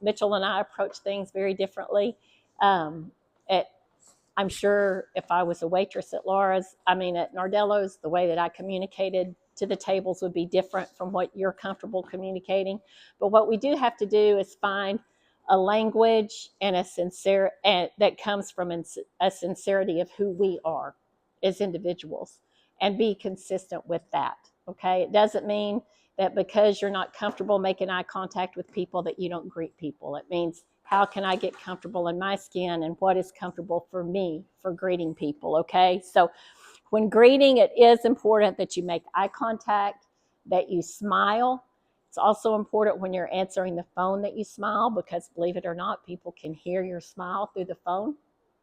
Mitchell and I approach things very differently. Um, at, I'm sure if I was a waitress at at Nardello's, the way that I communicated to the tables would be different from what you're comfortable communicating. But what we do have to do is find a language and and that comes from a sincerity of who we are as individuals, and be consistent with that. Okay, it doesn't mean that because you're not comfortable making eye contact with people that you don't greet people. It means, how can I get comfortable in my skin, and what is comfortable for me for greeting people. Okay, so when greeting, it is important that you make eye contact, that you smile. It's also important when you're answering the phone that you smile, because believe it or not, people can hear your smile through the phone.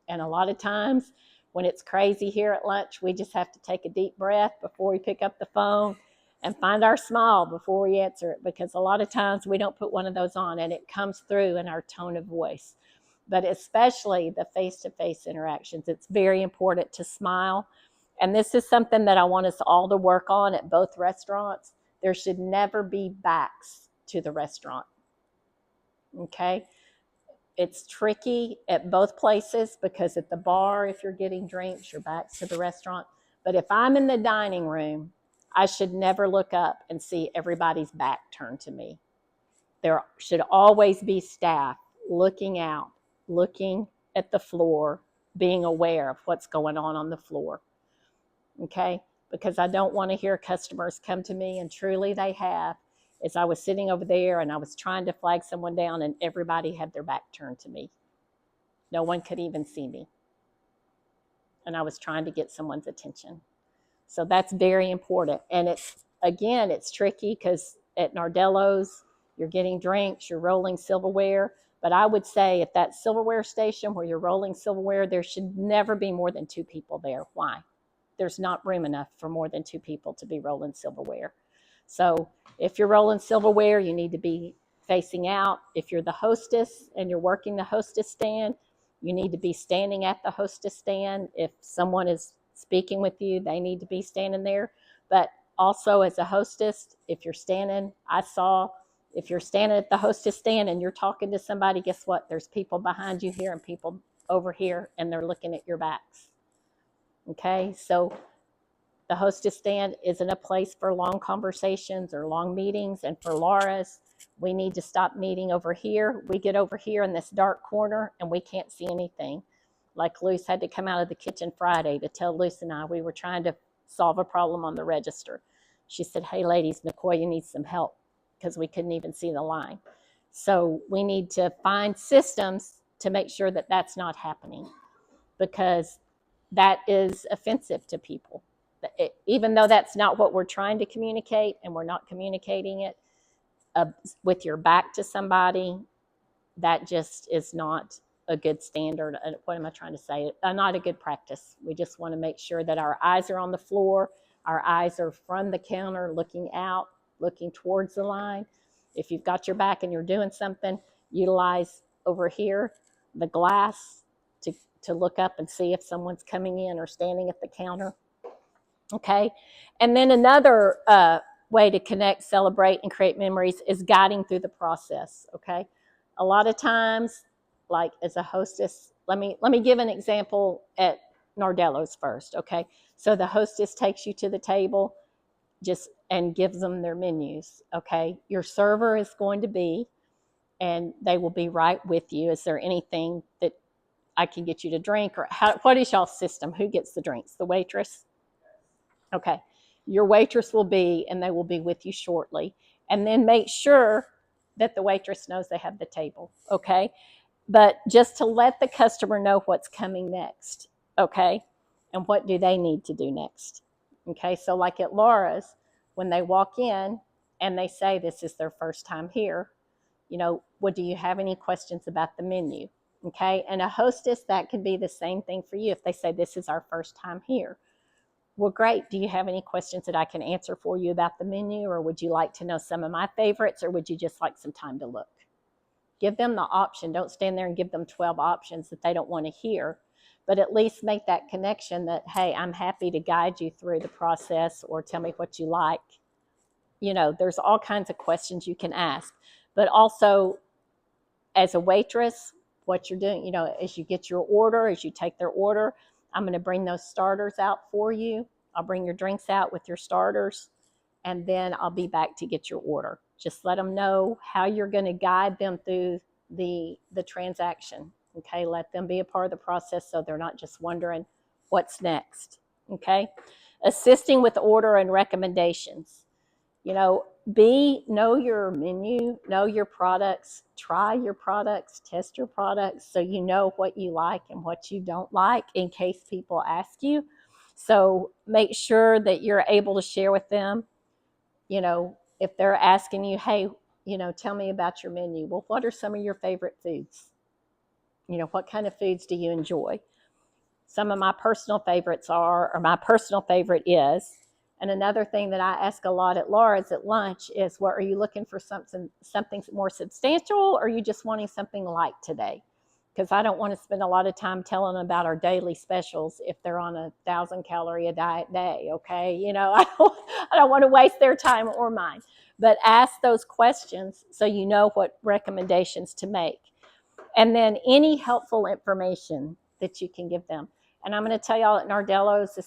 And a lot of times when it's crazy here at lunch, we just have to take a deep breath before we pick up the phone and find our smile before we answer it, because a lot of times we don't put one of those on and it comes through in our tone of voice. But especially the face-to-face interactions, it's very important to smile. And this is something that I want us all to work on at both restaurants. There should never be backs to the restaurant. Okay? It's tricky at both places, because at the bar, if you're getting drinks, your back's to the restaurant. But if I'm in the dining room, I should never look up and see everybody's back turned to me. There should always be staff looking out, looking at the floor, being aware of what's going on the floor. Okay? Because I don't want to hear customers come to me, and truly they have, as I was sitting over there and I was trying to flag someone down and everybody had their back turned to me. No one could even see me. And I was trying to get someone's attention. So that's very important. And it's tricky, because at Nardello's, you're getting drinks, you're rolling silverware. But I would say at that silverware station where you're rolling silverware, there should never be more than 2 people there. Why? There's not room enough for more than 2 people to be rolling silverware. So if you're rolling silverware, you need to be facing out. If you're the hostess and you're working the hostess stand, you need to be standing at the hostess stand. If someone is speaking with you, they need to be standing there. But also, as a hostess, if you're standing at the hostess stand and you're talking to somebody, guess what? There's people behind you here and people over here, and they're looking at your backs. Okay, so the hostess stand isn't a place for long conversations or long meetings. And for Laura's, we need to stop meeting over here. We get over here in this dark corner and we can't see anything. Like Luce had to come out of the kitchen Friday to tell Luce and I we were trying to solve a problem on the register. She said, "Hey ladies, McCoy needs some help," because we couldn't even see the line. So we need to find systems to make sure that that's not happening, because that is offensive to people. Even though that's not what we're trying to communicate, and we're not communicating it with your back to somebody, that just is not a good standard. What am I trying to say? Not a good practice. We just want to make sure that our eyes are on the floor, our eyes are from the counter, looking out, looking towards the line. If you've got your back and you're doing something, utilize over here the glass to look up and see if someone's coming in or standing at the counter. Okay. And then another way to connect, celebrate, and create memories is guiding through the process. Okay. A lot of times, like as a hostess, let me give an example at Nardello's first. Okay. So the hostess takes you to the table and gives them their menus. Okay. Your server is going to be, and they will be right with you. Is there anything that I can get you to drink, or what is y'all's system? Who gets the drinks? The waitress? Okay. Your waitress will be, and they will be with you shortly. And then make sure that the waitress knows they have the table. Okay. But just to let the customer know what's coming next. Okay. And what do they need to do next? Okay. So, like at Laura's, when they walk in and they say this is their first time here, do you have any questions about the menu? Okay. And a hostess, that could be the same thing for you. If they say this is our first time here, well, great. Do you have any questions that I can answer for you about the menu? Or would you like to know some of my favorites? Or would you just like some time to look? Give them the option. Don't stand there and give them 12 options that they don't want to hear. But at least make that connection that, hey, I'm happy to guide you through the process, or tell me what you like. There's all kinds of questions you can ask. But also, as a waitress, what you're doing, as you get your order, as you take their order, I'm going to bring those starters out for you. I'll bring your drinks out with your starters, and then I'll be back to get your order. Just let them know how you're going to guide them through the transaction. Okay, let them be a part of the process so they're not just wondering what's next. Okay, assisting with order and recommendations. Know your menu, know your products, try your products, test your products so you know what you like and what you don't like in case people ask you. So make sure that you're able to share with them, if they're asking you, hey, tell me about your menu. Well, what are some of your favorite foods? What kind of foods do you enjoy? Some of my personal favorites are, or my personal favorite is, and another thing that I ask a lot at Laura's at lunch is, what are you looking for, something more substantial, or are you just wanting something light today? Because I don't want to spend a lot of time telling them about our daily specials if they're on a 1,000-calorie a diet day, okay? I don't want to waste their time or mine. But ask those questions so you know what recommendations to make. And then any helpful information that you can give them. And I'm going to tell y'all at Nardello's,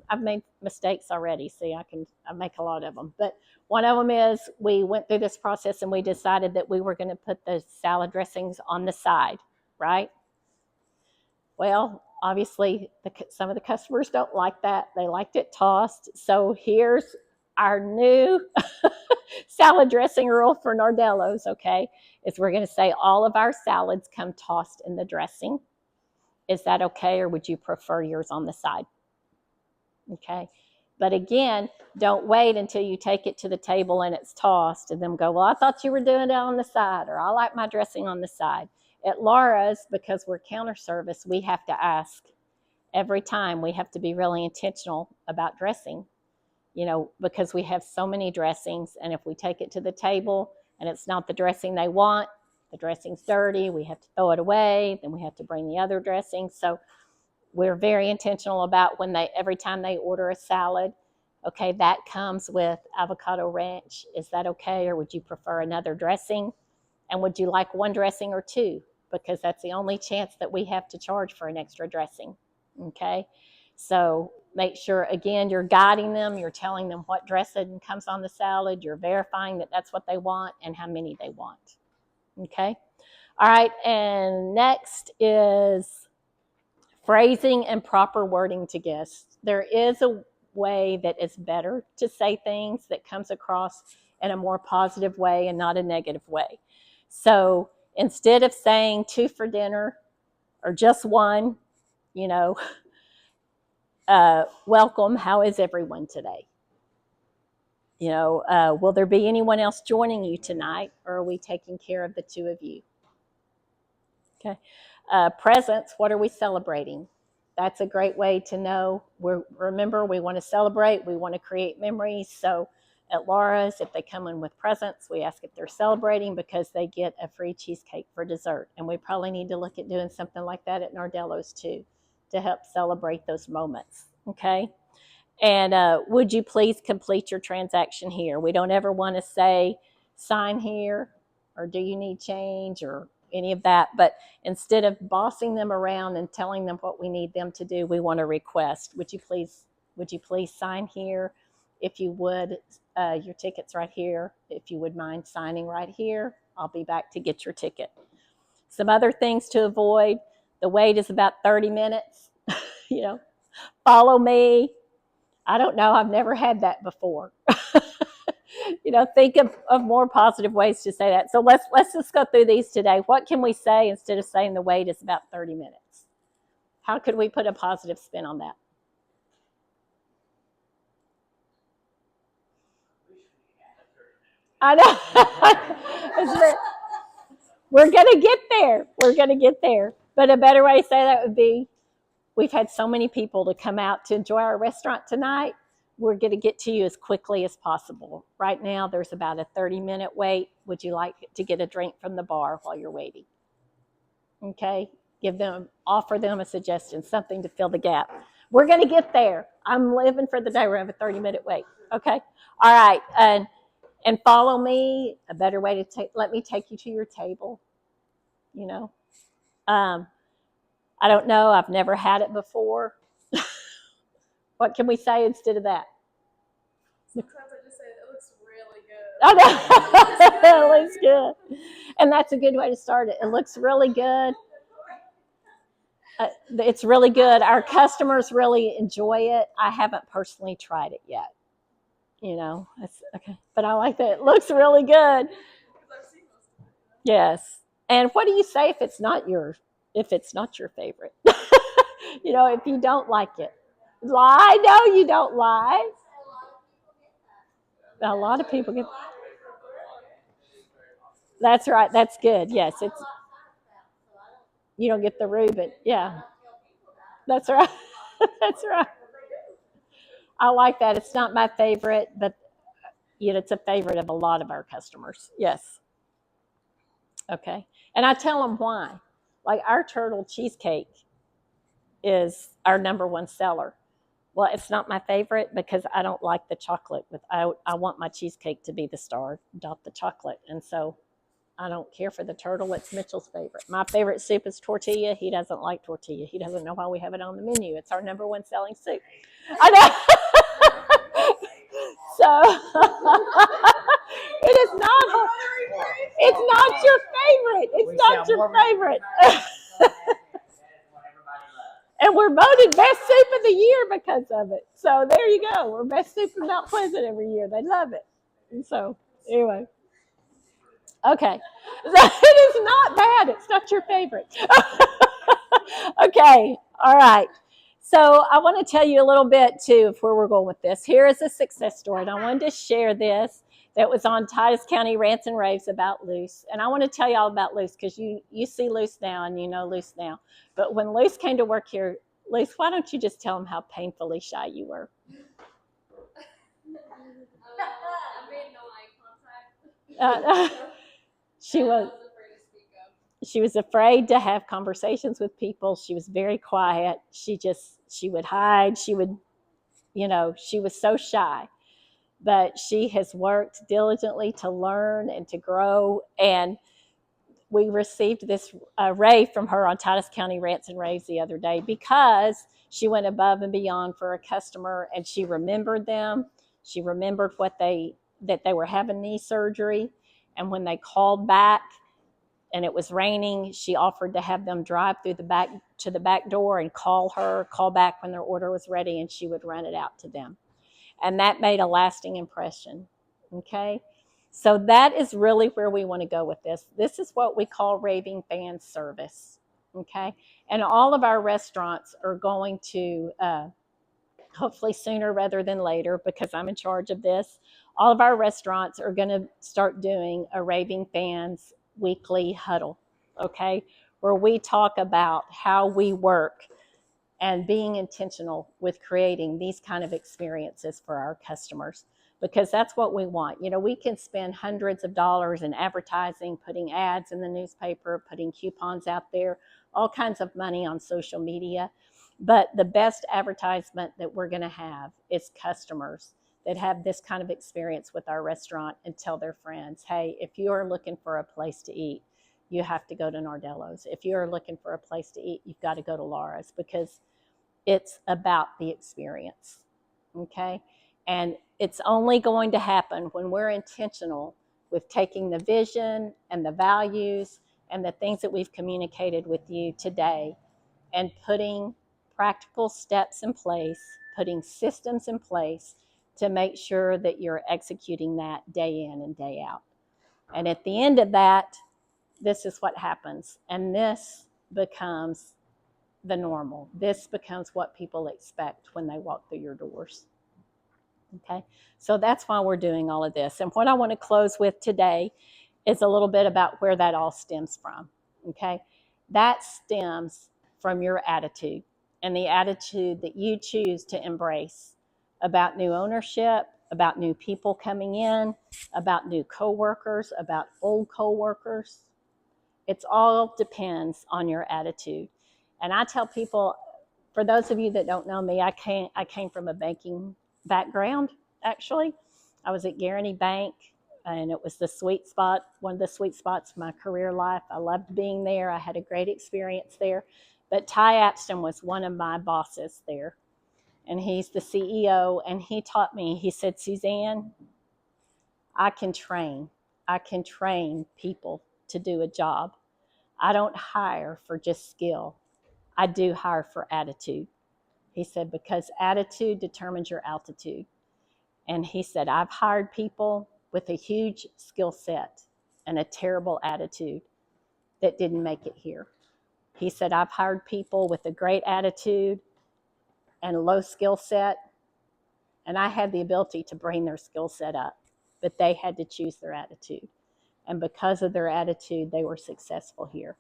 I've made mistakes already. See, I make a lot of them. But one of them is, we went through this process and we decided that we were going to put the salad dressings on the side, right? Well, obviously, some of the customers don't like that. They liked it tossed. So here's our new salad dressing rule for Nardello's, okay? Is we're going to say all of our salads come tossed in the dressing. Is that okay, or would you prefer yours on the side? Okay. But again, don't wait until you take it to the table and it's tossed and then go, well, I thought you were doing it on the side, or I like my dressing on the side. At Laura's, because we're counter service, we have to ask every time. We have to be really intentional about dressing, because we have so many dressings, and if we take it to the table and it's not the dressing they want, the dressing's dirty, we have to throw it away, then we have to bring the other dressing. So we're very intentional about every time they order a salad, okay, that comes with avocado ranch. Is that okay, or would you prefer another dressing? And would you like one dressing or two? Because that's the only chance that we have to charge for an extra dressing, okay? So make sure, again, you're guiding them, you're telling them what dressing comes on the salad, you're verifying that that's what they want and how many they want, okay? All right, and next is phrasing and proper wording to guests. There is a way that is better to say things that comes across in a more positive way and not a negative way. So instead of saying 2 for dinner or just 1, welcome, how is everyone today? Will there be anyone else joining you tonight, or are we taking care of the 2 of you? Okay. Presents, what are we celebrating? That's a great way to know. Remember, we want to celebrate. We want to create memories. So at Laura's, if they come in with presents, we ask if they're celebrating, because they get a free cheesecake for dessert. And we probably need to look at doing something like that at Nardello's too, to help celebrate those moments. Okay. And would you please complete your transaction here? We don't ever want to say sign here, or do you need change, or any of that. But instead of bossing them around and telling them what we need them to do, we want to request, would you please sign here? If you would, your ticket's right here. If you would mind signing right here, I'll be back to get your ticket. Some other things to avoid. The wait is about 30 minutes. Follow me. I don't know. I've never had that before. Think of more positive ways to say that. So let's just go through these today. What can we say instead of saying the wait is about 30 minutes? How could we put a positive spin on that? I know. We're going to get there. We're going to get there. But a better way to say that would be, we've had so many people to come out to enjoy our restaurant tonight. We're going to get to you as quickly as possible. Right now, there's about a 30-minute wait. Would you like to get a drink from the bar while you're waiting? Okay. Offer them a suggestion, something to fill the gap. We're going to get there. I'm living for the day. We're going to have a 30-minute wait. Okay. All right. And follow me. A better way to let me take you to your table. you know. I don't know. I've never had it before. What can we say instead of that? Sometimes I just say it looks really good. Oh, no. It looks good. And that's a good way to start it. It looks really good. It's really good. Our customers really enjoy it. I haven't personally tried it yet. That's okay. But I like that. It looks really good. Yes. And what do you say if it's not your favorite? If you don't like it. Lie? No, you don't lie. A lot of people get. That's right. That's good. Yes, it's you don't get the Reuben. Yeah, that's right. That's right. I like that. It's not my favorite, but it's a favorite of a lot of our customers. Yes. Okay. And I tell them why. Like our turtle cheesecake is our number one seller. Well, it's not my favorite because I don't like the chocolate. I want my cheesecake to be the star, not the chocolate. And so I don't care for the turtle. It's Mitchell's favorite. My favorite soup is tortilla. He doesn't like tortilla. He doesn't know why we have it on the menu. It's our number one selling soup. I know. So it is not. It's not your favorite. It's not your favorite. And we're voted best soup of the year because of it. So there you go. We're best soup of Mount Pleasant every year. They love it. And so anyway. Okay. So it is not bad. It's not your favorite. Okay. All right. So I want to tell you a little bit too of where we're going with this. Here is a success story, and I wanted to share this that was on Titus County Rants and Raves about Luce. And I want to tell you all about Luce because you see Luce now and you know Luce now. But when Luce came to work here, Luce, why don't you just tell them how painfully shy you were? I made no eye contact. She was afraid to have conversations with people. She was very quiet. She would hide. She was so shy. But she has worked diligently to learn and to grow. And we received this rave from her on Titus County Rants and Raves the other day because she went above and beyond for a customer and she remembered them. She remembered that they were having knee surgery. And when they called back, and it was raining, she offered to have them drive through the back to the back door and call back when their order was ready, and she would run it out to them. And that made a lasting impression. Okay? So that is really where we want to go with this. This is what we call raving fan service. Okay? And all of our restaurants are going to, hopefully sooner rather than later, because I'm in charge of this, all of our restaurants are going to start doing a raving fans weekly huddle, okay, where we talk about how we work and being intentional with creating these kind of experiences for our customers, because that's what we want. We can spend hundreds of dollars in advertising, putting ads in the newspaper, putting coupons out there, all kinds of money on social media. But the best advertisement that we're going to have is customers that have this kind of experience with our restaurant and tell their friends, hey, if you are looking for a place to eat, you have to go to Nardello's. If you are looking for a place to eat, you've got to go to Laura's, because it's about the experience. Okay? And it's only going to happen when we're intentional with taking the vision and the values and the things that we've communicated with you today and putting practical steps in place, putting systems in place to make sure that you're executing that day in and day out. And at the end of that, this is what happens. And this becomes the normal. This becomes what people expect when they walk through your doors. Okay? So that's why we're doing all of this. And what I want to close with today is a little bit about where that all stems from. Okay? That stems from your attitude and the attitude that you choose to embrace about new ownership, about new people coming in, about new coworkers, about old coworkers. It all depends on your attitude. And I tell people, for those of you that don't know me, I came from a banking background, actually. I was at Guaranty Bank and it was the sweet spot, one of the sweet spots of my career life. I loved being there. I had a great experience there. But Ty Apston was one of my bosses there, and he's the CEO, and he taught me, he said, Suzanne, I can train. I can train people to do a job. I don't hire for just skill. I do hire for attitude. He said, because attitude determines your altitude. And he said, I've hired people with a huge skill set and a terrible attitude that didn't make it here. He said, I've hired people with a great attitude and a low skill set, and I had the ability to bring their skill set up, but they had to choose their attitude. And because of their attitude, they were successful here.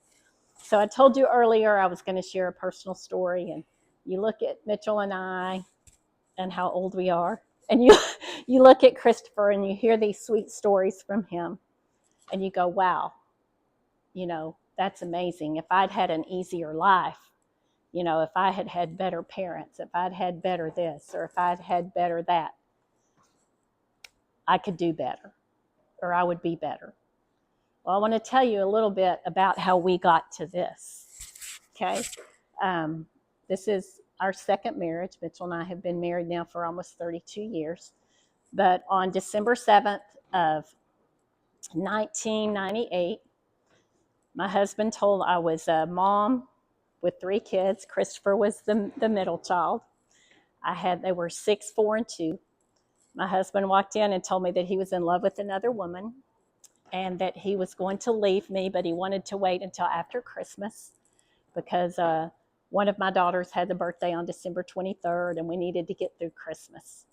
So I told you earlier I was going to share a personal story, and you look at Mitchell and I and how old we are, and you look at Christopher and you hear these sweet stories from him, and you go, wow, that's amazing. If I'd had an easier life, if I had had better parents, if I'd had better this, or if I'd had better that, I could do better, or I would be better. Well, I want to tell you a little bit about how we got to this. Okay. This is our second marriage. Mitchell and I have been married now for almost 32 years. But on December 7th of 1998, my husband told I was a mom with 3 kids. Christopher was the middle child. They were 6, 4, and 2. My husband walked in and told me that he was in love with another woman and that he was going to leave me, but he wanted to wait until after Christmas because one of my daughters had the birthday on December 23rd, and we needed to get through Christmas.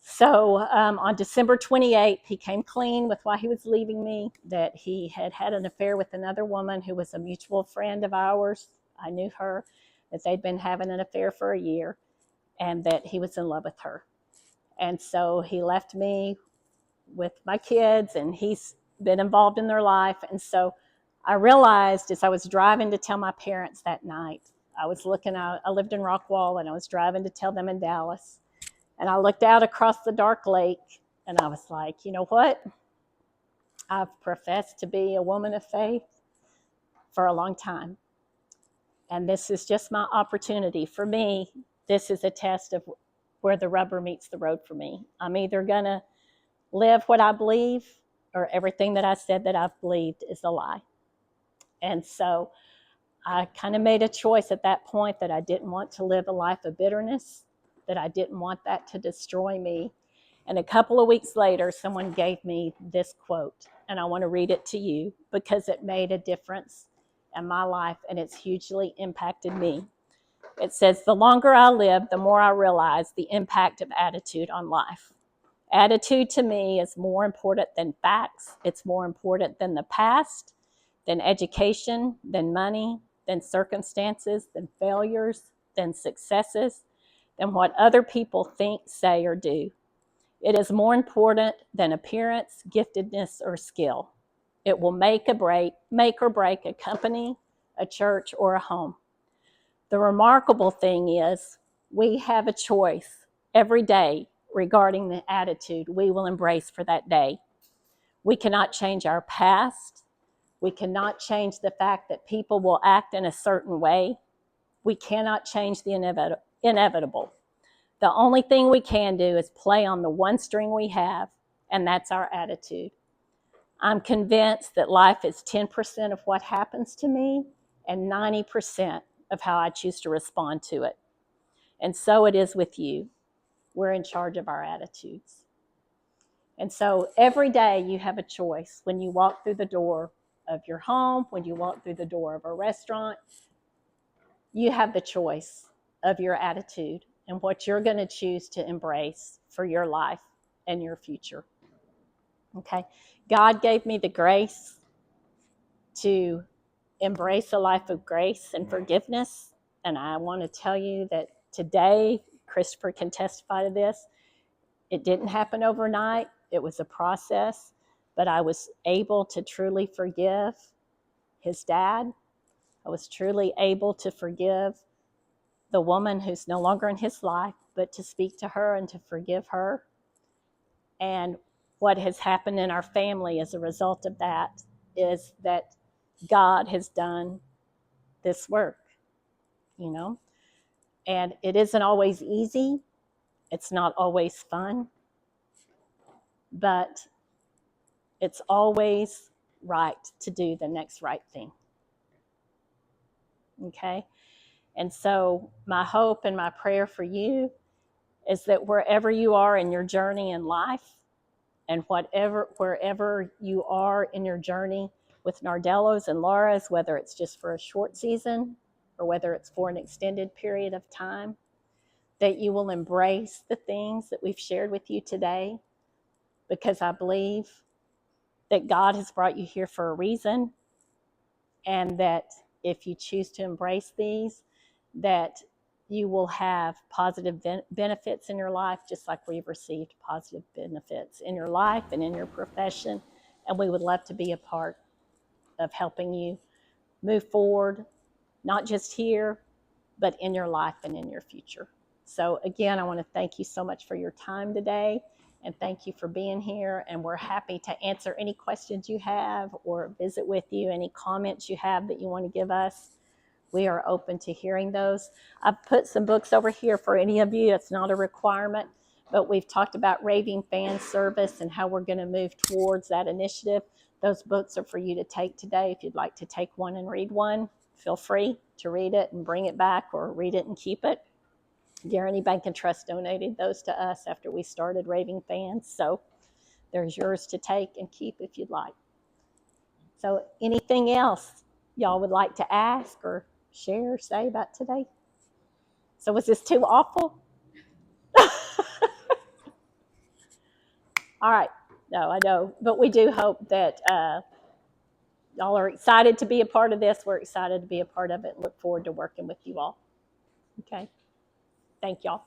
So on December 28th, he came clean with why he was leaving me, that he had had an affair with another woman who was a mutual friend of ours. I knew her, that they'd been having an affair for a year, and that he was in love with her. And so he left me with my kids, and he's been involved in their life. And so I realized as I was driving to tell my parents that night, I lived in Rockwall, and I was driving to tell them in Dallas. And I looked out across the dark lake, and I was like, you know what? I've professed to be a woman of faith for a long time. And this is just my opportunity. For me, this is a test of where the rubber meets the road for me. I'm either going to live what I believe, or everything that I said that I've believed is a lie. And so I kind of made a choice at that point that I didn't want to live a life of bitterness, that I didn't want that to destroy me. And a couple of weeks later, someone gave me this quote, and I want to read it to you because it made a difference in my life, and it's hugely impacted me. It says, the longer I live, the more I realize the impact of attitude on life. Attitude to me is more important than facts. It's more important than the past, than education, than money, than circumstances, than failures, than successes, than what other people think, say, or do. It is more important than appearance, giftedness, or skill. It will make or break a company, a church, or a home. The remarkable thing is we have a choice every day regarding the attitude we will embrace for that day. We cannot change our past. We cannot change the fact that people will act in a certain way. We cannot change the inevitable. The only thing we can do is play on the one string we have, and that's our attitude. I'm convinced that life is 10% of what happens to me and 90% of how I choose to respond to it. And so it is with you. We're in charge of our attitudes. And so every day you have a choice. When you walk through the door of your home, when you walk through the door of a restaurant, you have the choice of your attitude and what you're going to choose to embrace for your life and your future. Okay? God gave me the grace to embrace a life of grace and forgiveness. And I want to tell you that today, Christopher can testify to this. It didn't happen overnight. It was a process, but I was able to truly forgive his dad. I was truly able to forgive the woman who's no longer in his life, but to speak to her and to forgive her. And what has happened in our family as a result of that is that God has done this work, you know, and it isn't always easy. It's not always fun, but it's always right to do the next right thing. Okay? And so, my hope and my prayer for you is that wherever you are in your journey in life, and wherever you are in your journey with Nardello's and Laura's, whether it's just for a short season or whether it's for an extended period of time, that you will embrace the things that we've shared with you today, because I believe that God has brought you here for a reason, and that if you choose to embrace these, that you will have positive benefits in your life, just like we've received positive benefits in your life and in your profession. And we would love to be a part of helping you move forward, not just here, but in your life and in your future. So again, I want to thank you so much for your time today, and thank you for being here. And we're happy to answer any questions you have or visit with you, any comments you have that you want to give us. We are open to hearing those. I've put some books over here for any of you. It's not a requirement, but we've talked about Raving Fan Service and how we're going to move towards that initiative. Those books are for you to take today. If you'd like to take one and read one, feel free to read it and bring it back, or read it and keep it. Guaranty Bank and Trust donated those to us after we started Raving Fans. So there's yours to take and keep if you'd like. So anything else y'all would like to ask or share or say about today? So was this too awful? All right. No, I know. But we do hope that y'all are excited to be a part of this. We're excited to be a part of it and look forward to working with you all. Okay. Thank y'all.